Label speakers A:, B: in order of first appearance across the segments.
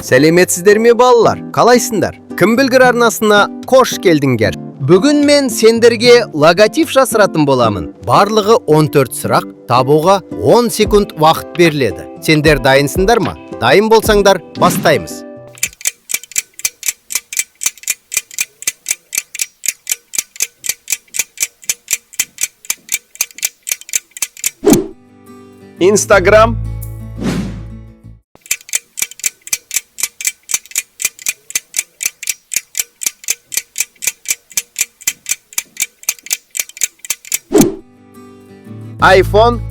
A: Сәлеметсіздер ме балалар? Қалайсыңдар? Кім білгір арнасына қош келдіңдер. Бүгін мен сендерге логотип жасыратын боламын. Барлығы 14 сұрақ, табуға 10 секунд уақыт беріледі. Сендер дайынсыңдар ма? Дайын болсаңдар, бастаймыз. Инстаграм, iPhone,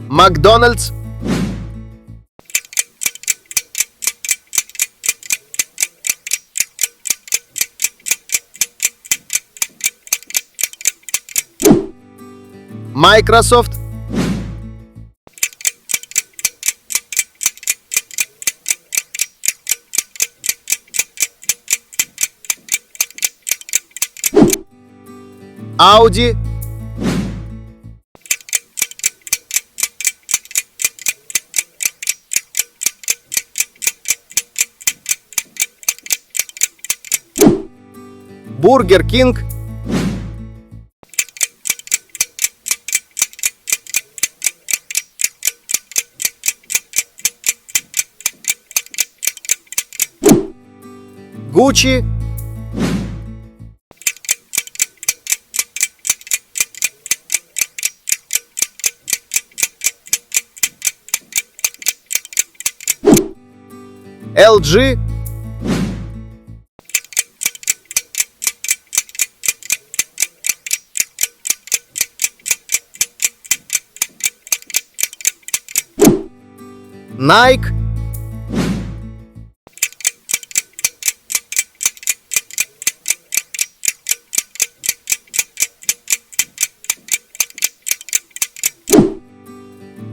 A: Макдональдс, Microsoft, Audi, Burger King, Gucci, LG, Nike,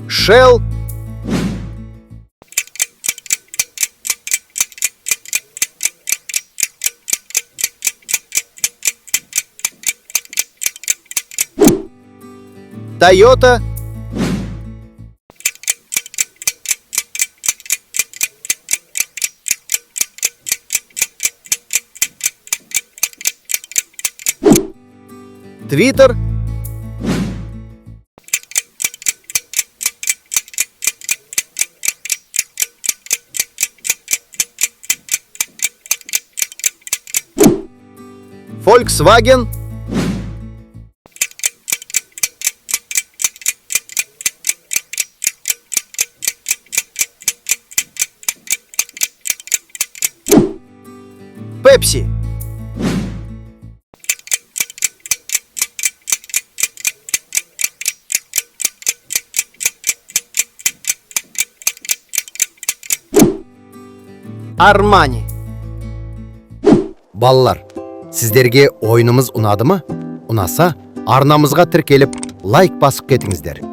A: Shell, Toyota, Twitter, Volkswagen, Pepsi, Armani. Балалар, сіздерге ойынымыз ұнады ма? Ұнаса, арнамызға тіркеліп, лайк басып кетіңіздер.